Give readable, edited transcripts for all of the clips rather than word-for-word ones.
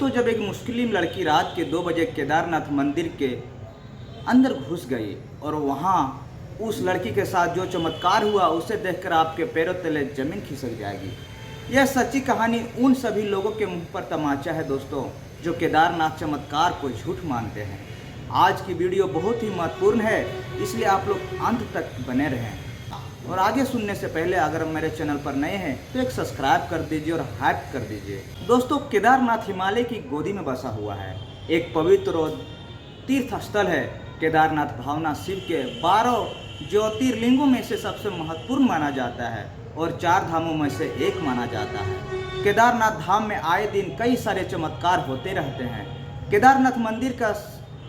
दोस्तों, जब एक मुस्लिम लड़की रात के 2 बजे केदारनाथ मंदिर के अंदर घुस गई और वहाँ उस लड़की के साथ जो चमत्कार हुआ उसे देखकर आपके पैरों तले जमीन खिसक जाएगी। यह सच्ची कहानी उन सभी लोगों के मुंह पर तमाचा है दोस्तों, जो केदारनाथ चमत्कार को झूठ मानते हैं। आज की वीडियो बहुत ही महत्वपूर्ण है, इसलिए आप लोग अंत तक बने रहें। और आगे सुनने से पहले अगर मेरे चैनल पर नए हैं तो एक सब्सक्राइब कर दीजिए और हाइप कर दीजिए। दोस्तों, केदारनाथ हिमालय की गोदी में बसा हुआ है, एक पवित्र और तीर्थ स्थल है। केदारनाथ भावना शिव के 12 ज्योतिर्लिंगों में से सबसे महत्वपूर्ण माना जाता है और 4 धामों में से एक माना जाता है। केदारनाथ धाम में आए दिन कई सारे चमत्कार होते रहते हैं। केदारनाथ मंदिर का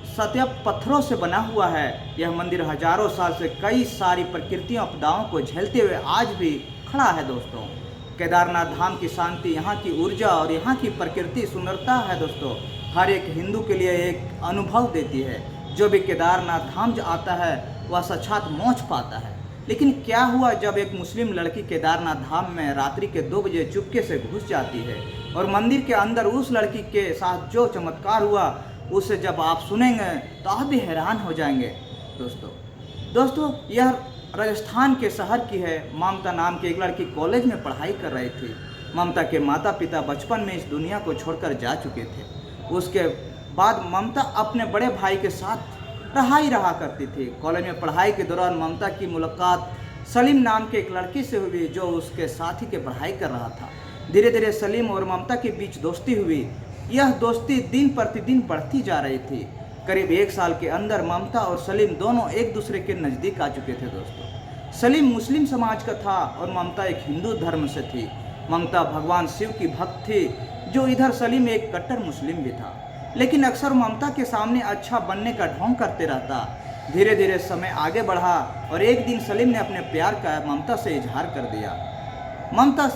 सत्य पत्थरों से बना हुआ है। यह मंदिर हजारों साल से कई सारी प्राकृतिक आपदाओं को झेलते हुए आज भी खड़ा है दोस्तों। केदारनाथ धाम की शांति, यहाँ की ऊर्जा और यहाँ की प्रकृति सुंदरता है दोस्तों, हर एक हिंदू के लिए एक अनुभव देती है। जो भी केदारनाथ धाम आता है वह साक्षात मोक्ष पाता है। लेकिन क्या हुआ जब एक मुस्लिम लड़की केदारनाथ धाम में रात्रि के 2 बजे चुपके से घुस जाती है और मंदिर के अंदर उस लड़की के साथ जो चमत्कार हुआ उसे जब आप सुनेंगे तो आप भी हैरान हो जाएंगे दोस्तों। यह राजस्थान के शहर की है। ममता नाम की एक लड़की कॉलेज में पढ़ाई कर रही थी। ममता के माता पिता बचपन में इस दुनिया को छोड़कर जा चुके थे। उसके बाद ममता अपने बड़े भाई के साथ रहा करती थी। कॉलेज में पढ़ाई के दौरान ममता की मुलाकात सलीम नाम के एक लड़की से हुई जो उसके साथी के पढ़ाई कर रहा था। धीरे धीरे सलीम और ममता के बीच दोस्ती हुई। यह दोस्ती दिन प्रतिदिन बढ़ती जा रही थी। करीब 1 साल के अंदर ममता और सलीम दोनों एक दूसरे के नज़दीक आ चुके थे दोस्तों। सलीम मुस्लिम समाज का था और ममता एक हिंदू धर्म से थी। ममता भगवान शिव की भक्त थी, जो इधर सलीम एक कट्टर मुस्लिम भी था। लेकिन अक्सर ममता के सामने अच्छा बनने का ढोंग करते रहता। धीरे धीरे समय आगे बढ़ा और एक दिन सलीम ने अपने प्यार का ममता से इजहार कर दिया। ममता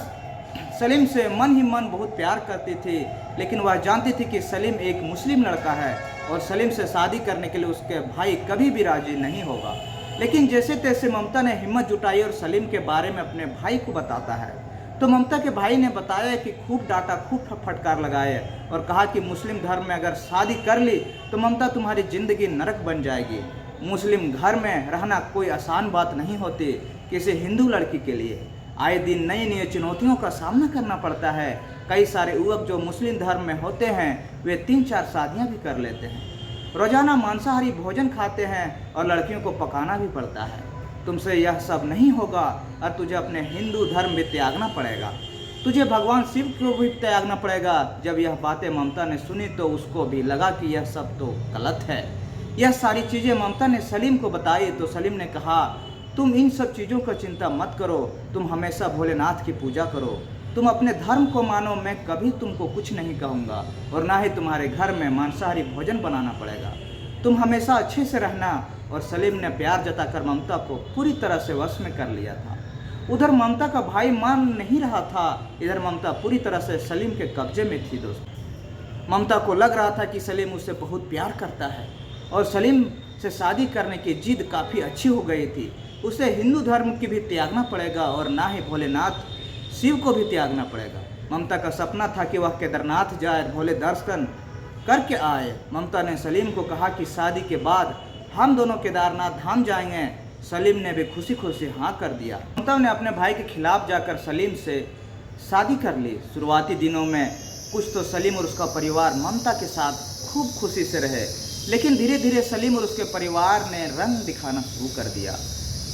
सलीम से मन ही मन बहुत प्यार करती थी, लेकिन वह जानती थी कि सलीम एक मुस्लिम लड़का है और सलीम से शादी करने के लिए उसके भाई कभी भी राजी नहीं होगा। लेकिन जैसे तैसे ममता ने हिम्मत जुटाई और सलीम के बारे में अपने भाई को बताता है। तो ममता के भाई ने बताया कि खूब डांटा, खूब फटकार लगाए और कहा कि मुस्लिम धर्म में अगर शादी कर ली तो ममता तुम्हारी ज़िंदगी नरक बन जाएगी। मुस्लिम घर में रहना कोई आसान बात नहीं होती किसी हिंदू लड़की के लिए। आए दिन नई नई चुनौतियों का सामना करना पड़ता है। कई सारे युवक जो मुस्लिम धर्म में होते हैं वे 3-4 शादियां भी कर लेते हैं। रोजाना मांसाहारी भोजन खाते हैं और लड़कियों को पकाना भी पड़ता है। तुमसे यह सब नहीं होगा और तुझे अपने हिंदू धर्म भी त्यागना पड़ेगा। तुझे भगवान शिव को भी त्यागना पड़ेगा। जब यह बातें ममता ने सुनी तो उसको भी लगा कि यह सब तो गलत है। यह सारी चीज़ें ममता ने सलीम को बताई तो सलीम ने कहा, तुम इन सब चीज़ों का चिंता मत करो, तुम हमेशा भोलेनाथ की पूजा करो, तुम अपने धर्म को मानो, मैं कभी तुमको कुछ नहीं कहूँगा और ना ही तुम्हारे घर में मांसाहारी भोजन बनाना पड़ेगा, तुम हमेशा अच्छे से रहना। और सलीम ने प्यार जताकर ममता को पूरी तरह से वश में कर लिया था। उधर ममता का भाई मान नहीं रहा था, इधर ममता पूरी तरह से सलीम के कब्जे में थी दोस्तों। ममता को लग रहा था कि सलीम उससे बहुत प्यार करता है और सलीम से शादी करने की जिद काफ़ी अच्छी हो गई थी। उसे हिंदू धर्म की भी त्यागना पड़ेगा और ना ही भोलेनाथ शिव को भी त्यागना पड़ेगा। ममता का सपना था कि वह केदारनाथ जाए, भोले दर्शन करके आए। ममता ने सलीम को कहा कि शादी के बाद हम दोनों केदारनाथ धाम जाएंगे। सलीम ने भी खुशी खुशी हाँ कर दिया। ममता ने अपने भाई के खिलाफ जाकर सलीम से शादी कर ली। शुरुआती दिनों में कुछ तो सलीम और उसका परिवार ममता के साथ खूब खुशी से रहे, लेकिन धीरे धीरे सलीम और उसके परिवार ने रंग दिखाना शुरू कर दिया।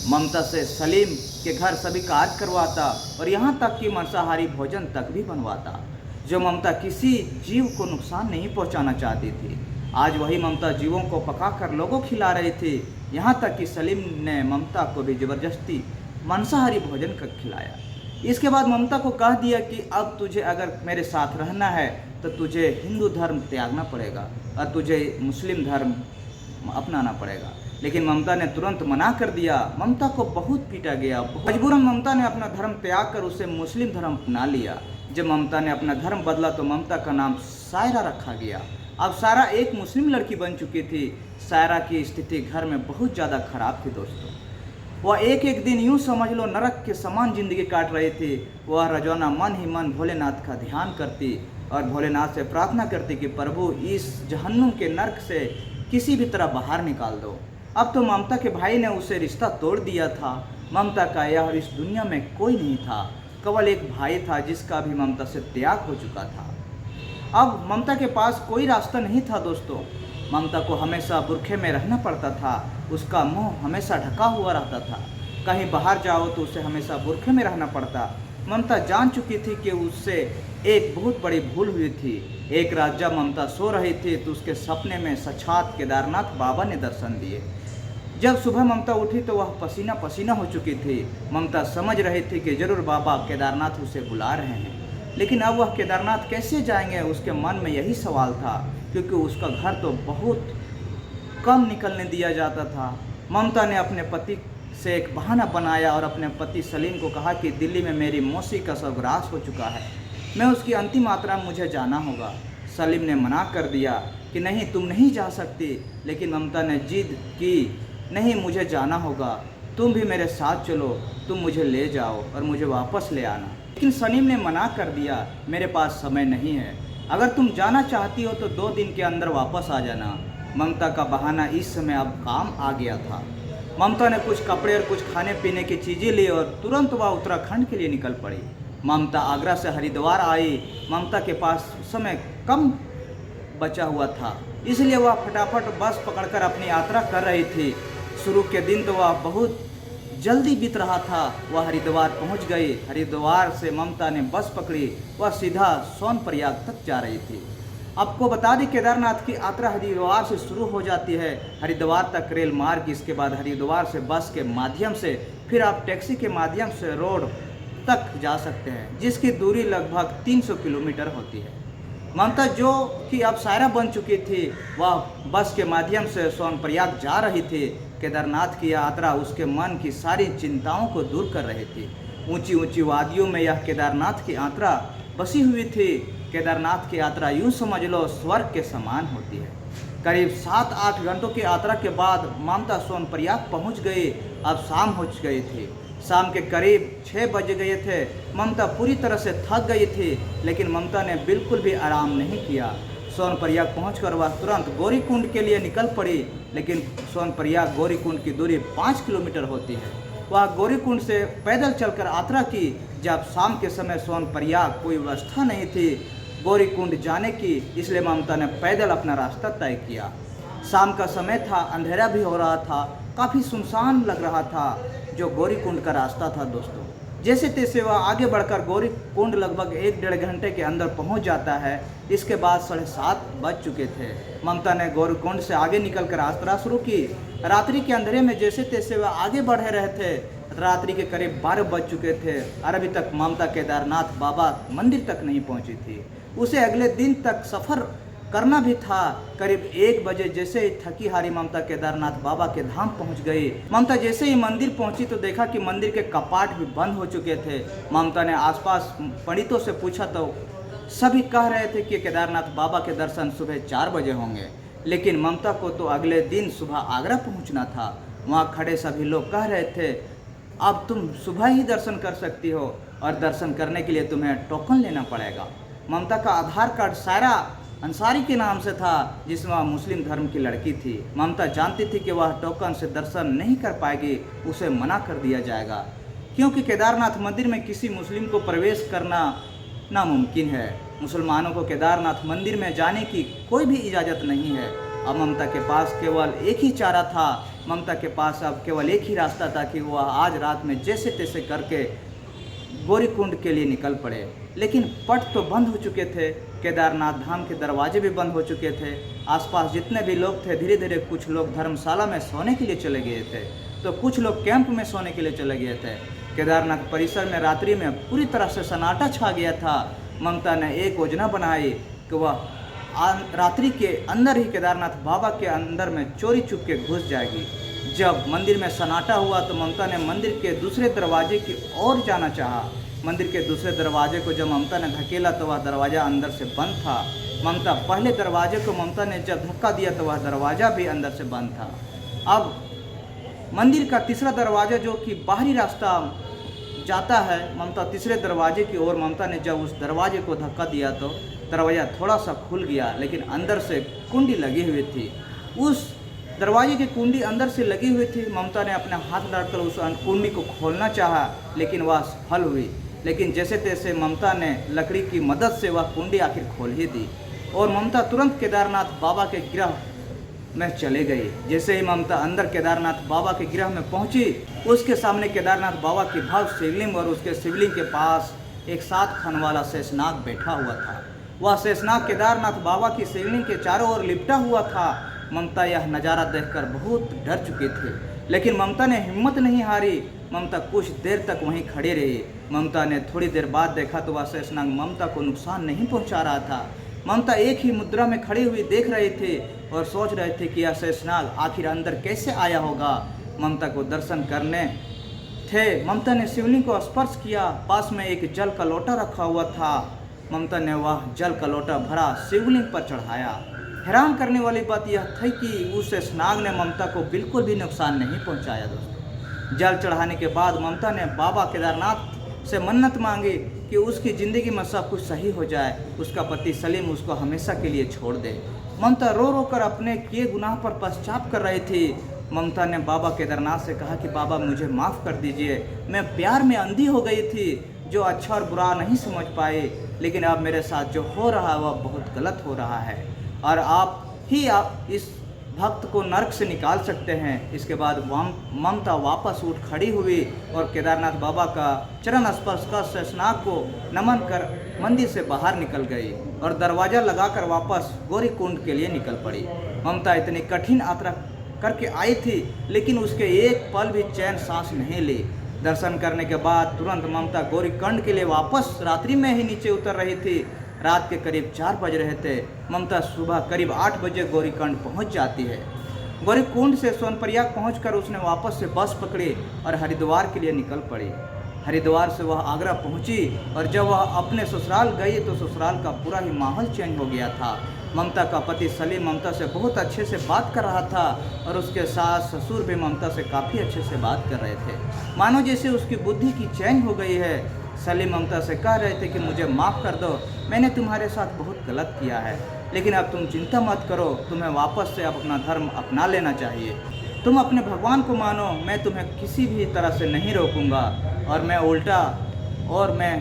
ममता से सलीम के घर सभी कार्य करवाता और यहाँ तक कि मांसाहारी भोजन तक भी बनवाता, जो ममता किसी जीव को नुकसान नहीं पहुँचाना चाहती थी। आज वही ममता जीवों को पकाकर लोगों को खिला रही थी। यहाँ तक कि सलीम ने ममता को भी ज़बरदस्ती मांसाहारी भोजन कर खिलाया। इसके बाद ममता को कह दिया कि अब तुझे अगर मेरे साथ रहना है तो तुझे हिंदू धर्म त्यागना पड़ेगा और तुझे मुस्लिम धर्म अपनाना पड़ेगा। लेकिन ममता ने तुरंत मना कर दिया। ममता को बहुत पीटा गया। मजबूरन ममता ने अपना धर्म त्याग कर उसे मुस्लिम धर्म अपना लिया। जब ममता ने अपना धर्म बदला तो ममता का नाम सायरा रखा गया। अब सायरा एक मुस्लिम लड़की बन चुकी थी। सायरा की स्थिति घर में बहुत ज़्यादा खराब थी दोस्तों। वह एक एक दिन यूं समझ लो नरक के समान जिंदगी काट रही थी। वह रोजाना मन ही मन भोलेनाथ का ध्यान करती और भोलेनाथ से प्रार्थना करती कि प्रभु इस जहन्नुम के नर्क से किसी भी तरह बाहर निकाल दो। अब तो ममता के भाई ने उसे रिश्ता तोड़ दिया था। ममता का यह इस दुनिया में कोई नहीं था, केवल एक भाई था जिसका भी ममता से त्याग हो चुका था। अब ममता के पास कोई रास्ता नहीं था दोस्तों। ममता को हमेशा बुरखे में रहना पड़ता था, उसका मुंह हमेशा ढका हुआ रहता था। कहीं बाहर जाओ तो उसे हमेशा बुरखे में रहना पड़ता। ममता जान चुकी थी कि उससे एक बहुत बड़ी भूल हुई थी। एक रात जब ममता सो रही थी तो उसके सपने में साक्षात केदारनाथ बाबा ने दर्शन दिए। जब सुबह ममता उठी तो वह पसीना पसीना हो चुकी थी। ममता समझ रही थी कि जरूर बाबा केदारनाथ उसे बुला रहे हैं, लेकिन अब वह केदारनाथ कैसे जाएंगे, उसके मन में यही सवाल था, क्योंकि उसका घर तो बहुत कम निकलने दिया जाता था। ममता ने अपने पति से एक बहाना बनाया और अपने पति सलीम को कहा कि दिल्ली में मेरी मौसी का स्वर्गवास हो चुका है, मैं उसकी अंतिम यात्रा में मुझे जाना होगा। सलीम ने मना कर दिया कि नहीं, तुम नहीं जा सकती, लेकिन ममता ने जिद की, नहीं मुझे जाना होगा, तुम भी मेरे साथ चलो, तुम मुझे ले जाओ और मुझे वापस ले आना। लेकिन सलीम ने मना कर दिया, मेरे पास समय नहीं है, अगर तुम जाना चाहती हो तो 2 दिन के अंदर वापस आ जाना। ममता का बहाना इस समय अब काम आ गया था। ममता ने कुछ कपड़े और कुछ खाने पीने की चीज़ें ली और तुरंत वह उत्तराखंड के लिए निकल पड़ी। ममता आगरा से हरिद्वार आई। ममता के पास समय कम बचा हुआ था, इसलिए वह फटाफट बस पकड़कर अपनी यात्रा कर रही थी। शुरू के दिन तो वह बहुत जल्दी बीत रहा था। वह हरिद्वार पहुंच गई। हरिद्वार से ममता ने बस पकड़ी, वह सीधा सोनप्रयाग तक जा रही थी। आपको बता दें, केदारनाथ की यात्रा हरिद्वार से शुरू हो जाती है, हरिद्वार तक रेल मार्ग, इसके बाद हरिद्वार से बस के माध्यम से, फिर आप टैक्सी के माध्यम से रोड तक जा सकते हैं, जिसकी दूरी लगभग 300 किलोमीटर होती है। ममता जो कि अब सायरा बन चुकी थी, वह बस के माध्यम से सोनप्रयाग जा रही थी। केदारनाथ की यात्रा उसके मन की सारी चिंताओं को दूर कर रही थी। ऊंची ऊंची वादियों में यह केदारनाथ की यात्रा बसी हुई थी। केदारनाथ की यात्रा यूँ समझ लो स्वर्ग के समान होती है। करीब 7-8 घंटों की यात्रा के बाद ममता सोनप्रयाग पहुंच गई। अब शाम हो गई थी। शाम के करीब 6 बज गए थे। ममता पूरी तरह से थक गई थी, लेकिन ममता ने बिल्कुल भी आराम नहीं किया। सोनप्रयाग पहुंचकर वह तुरंत गौरीकुंड के लिए निकल पड़ी, लेकिन सोनप्रयाग गौरीकुंड की दूरी 5 किलोमीटर होती है। वह गौरीकुंड से पैदल चलकर यात्रा की। जब शाम के समय सोनप्रयाग कोई व्यवस्था नहीं थी गौरीकुंड जाने की, इसलिए ममता ने पैदल अपना रास्ता तय किया। शाम का समय था, अंधेरा भी हो रहा था, काफ़ी सुनसान लग रहा था जो गौरीकुंड का रास्ता था दोस्तों। जैसे तैसे वह आगे बढ़कर गौरीकुंड लगभग 1-1.5 घंटे के अंदर पहुंच जाता है। इसके बाद 7:30 बज चुके थे। ममता ने गौरीकुंड से आगे निकलकर यात्रा शुरू की। रात्रि के अंधेरे में जैसे तैसे वह आगे बढ़ रहे थे। रात्रि के करीब 12 बज चुके थे और अभी तक ममता केदारनाथ बाबा मंदिर तक नहीं पहुंची थी। उसे अगले दिन तक सफ़र करना भी था। करीब 1 बजे जैसे ही थकी हारी ममता केदारनाथ बाबा के धाम पहुंच गई। ममता जैसे ही मंदिर पहुंची तो देखा कि मंदिर के कपाट भी बंद हो चुके थे। ममता ने आसपास पंडितों से पूछा तो सभी कह रहे थे कि केदारनाथ बाबा के दर्शन सुबह 4 बजे होंगे, लेकिन ममता को तो अगले दिन सुबह आगरा पहुंचना था। वहां खड़े सभी लोग कह रहे थे अब तुम सुबह ही दर्शन कर सकती हो और दर्शन करने के लिए तुम्हें टोकन लेना पड़ेगा। ममता का आधार कार्ड सायरा अंसारी के नाम से था, जिसमें वह मुस्लिम धर्म की लड़की थी। ममता जानती थी कि वह टोकन से दर्शन नहीं कर पाएगी, उसे मना कर दिया जाएगा, क्योंकि केदारनाथ मंदिर में किसी मुस्लिम को प्रवेश करना नामुमकिन है। मुसलमानों को केदारनाथ मंदिर में जाने की कोई भी इजाज़त नहीं है। अब ममता के पास केवल एक ही चारा था। ममता के पास अब केवल एक ही रास्ता था कि वह आज रात में जैसे तैसे करके गौरीकुंड के लिए निकल पड़े। लेकिन पट तो बंद हो चुके थे, केदारनाथ धाम के दरवाजे भी बंद हो चुके थे। आसपास जितने भी लोग थे, धीरे धीरे कुछ लोग धर्मशाला में सोने के लिए चले गए थे, तो कुछ लोग कैंप में सोने के लिए चले गए थे। केदारनाथ परिसर में रात्रि में पूरी तरह से सन्नाटा छा गया था। ममता ने एक योजना बनाई कि वह रात्रि के अंदर ही केदारनाथ बाबा के अंदर में चोरी छुप के घुस जाएगी। जब मंदिर में सन्नाटा हुआ तो ममता ने मंदिर के दूसरे दरवाजे की ओर जाना चाहा। मंदिर के दूसरे दरवाजे को जब ममता ने धकेला तो वह दरवाज़ा अंदर से बंद था। ममता पहले दरवाजे को ममता ने जब धक्का दिया तो वह दरवाज़ा भी अंदर से बंद था। अब मंदिर का तीसरा दरवाज़ा जो कि बाहरी रास्ता जाता है, ममता तीसरे दरवाजे की ओर, ममता ने जब उस दरवाजे को धक्का दिया तो दरवाज़ा थोड़ा सा खुल गया, लेकिन अंदर से कुंडी लगी हुई थी। उस दरवाजे की कुंडी अंदर से लगी हुई थी। ममता ने अपना हाथ डालकर उस कुंडी को खोलना चाहा, लेकिन वह असफल हुई। लेकिन जैसे तैसे ममता ने लकड़ी की मदद से वह कुंडी आखिर खोल ही दी और ममता तुरंत केदारनाथ बाबा के गृह में चले गई। जैसे ही ममता अंदर केदारनाथ बाबा के गृह में पहुंची, उसके सामने केदारनाथ बाबा की भव्य शिवलिंग और उसके शिवलिंग के पास एक 7 फन वाला शेषनाग बैठा हुआ था। वह शेषनाग केदारनाथ बाबा की शिवलिंग के चारों ओर लिपटा हुआ था। ममता यह नज़ारा देखकर बहुत डर चुकी थी, लेकिन ममता ने हिम्मत नहीं हारी। ममता कुछ देर तक वहीं खड़ी रही। ममता ने थोड़ी देर बाद देखा तो वह शेषनाग ममता को नुकसान नहीं पहुंचा रहा था। ममता एक ही मुद्रा में खड़ी हुई देख रही थी और सोच रहे थे कि यह शेषनाग आखिर अंदर कैसे आया होगा। ममता को दर्शन करने थे। ममता ने शिवलिंग को स्पर्श किया। पास में एक जल का लोटा रखा हुआ था। ममता ने वह जल का लोटा भरा शिवलिंग पर चढ़ाया। हैरान करने वाली बात यह थी कि उस शेषनाग ने ममता को बिल्कुल भी नुकसान नहीं पहुंचाया। दोस्तों, जल चढ़ाने के बाद ममता ने बाबा केदारनाथ से मन्नत मांगी कि उसकी ज़िंदगी में सब कुछ सही हो जाए, उसका पति सलीम उसको हमेशा के लिए छोड़ दे। ममता रो रो कर अपने किए गुनाह पर पश्चाताप कर रही थी। ममता ने बाबा केदारनाथ से कहा कि बाबा मुझे माफ़ कर दीजिए, मैं प्यार में अंधी हो गई थी, जो अच्छा और बुरा नहीं समझ पाई, लेकिन अब मेरे साथ जो हो रहा है वह बहुत गलत हो रहा है और आप इस भक्त को नरक से निकाल सकते हैं। इसके बाद ममता वापस उठ खड़ी हुई और केदारनाथ बाबा का चरण स्पर्श कर शेषनाग को नमन कर मंदिर से बाहर निकल गई और दरवाज़ा लगाकर वापस गौरी कुंड के लिए निकल पड़ी। ममता इतनी कठिन यात्रा करके आई थी, लेकिन उसके एक पल भी चैन सांस नहीं ली। दर्शन करने के बाद तुरंत ममता गौरी कुंड के लिए वापस रात्रि में ही नीचे उतर रही थी। रात के करीब 4 बज रहे थे। ममता सुबह करीब 8 बजे गौरीकुंड पहुंच जाती है। गौरीकुंड से सोनप्रयाग पहुंचकर उसने वापस से बस पकड़ी और हरिद्वार के लिए निकल पड़ी। हरिद्वार से वह आगरा पहुंची और जब वह अपने ससुराल गई तो ससुराल का पूरा ही माहौल चेंज हो गया था। ममता का पति सलीम ममता से बहुत अच्छे से बात कर रहा था और उसके सास ससुर भी ममता से काफ़ी अच्छे से बात कर रहे थे, मानो जैसे उसकी बुद्धि की चेंज हो गई है। सलीम ममता से कह रहे थे कि मुझे माफ़ कर दो, मैंने तुम्हारे साथ बहुत गलत किया है, लेकिन अब तुम चिंता मत करो, तुम्हें वापस से अब अपना धर्म अपना लेना चाहिए। तुम अपने भगवान को मानो, मैं तुम्हें किसी भी तरह से नहीं रोकूंगा और मैं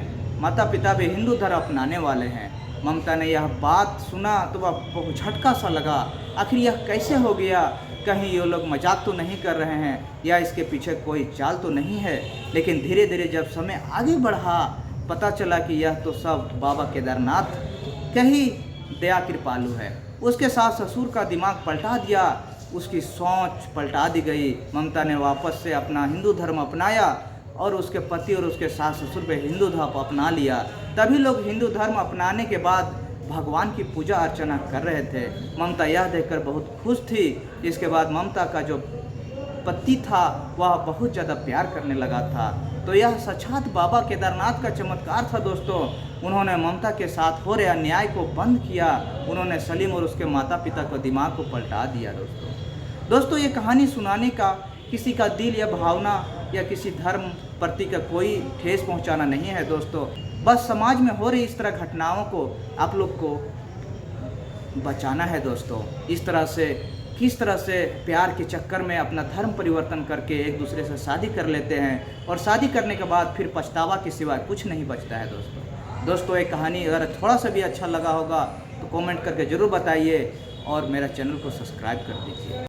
माता पिता भी हिंदू धर्म अपनाने वाले हैं। ममता ने यह बात सुना तो वह बहुत झटका सा लगा। आखिर यह कैसे हो गया? कहीं ये लोग मजाक तो नहीं कर रहे हैं या इसके पीछे कोई चाल तो नहीं है? लेकिन धीरे धीरे जब समय आगे बढ़ा, पता चला कि यह तो सब बाबा केदारनाथ का ही दया कृपालु है। उसके सास ससुर का दिमाग पलटा दिया, उसकी सोच पलटा दी गई। ममता ने वापस से अपना हिंदू धर्म अपनाया और उसके पति और उसके सास ससुर पे हिंदू धर्म अपना लिया। तभी लोग हिंदू धर्म अपनाने के बाद भगवान की पूजा अर्चना कर रहे थे। ममता यह देखकर बहुत खुश थी। इसके बाद ममता का जो पति था वह बहुत ज़्यादा प्यार करने लगा था। तो यह साक्षात बाबा केदारनाथ का चमत्कार था दोस्तों। उन्होंने ममता के साथ हो रहे अन्याय को बंद किया। उन्होंने सलीम और उसके माता पिता को दिमाग को पलटा दिया। दोस्तों ये कहानी सुनाने का किसी का दिल या भावना या किसी धर्म प्रति का कोई ठेस पहुंचाना नहीं है दोस्तों। बस समाज में हो रही इस तरह घटनाओं को आप लोग को बचाना है दोस्तों। इस तरह से किस तरह से प्यार के चक्कर में अपना धर्म परिवर्तन करके एक दूसरे से शादी कर लेते हैं और शादी करने के बाद फिर पछतावा के सिवाय कुछ नहीं बचता है दोस्तों। एक कहानी अगर थोड़ा सा भी अच्छा लगा होगा तो कमेंट करके ज़रूर बताइए और मेरा चैनल को सब्सक्राइब कर दीजिए।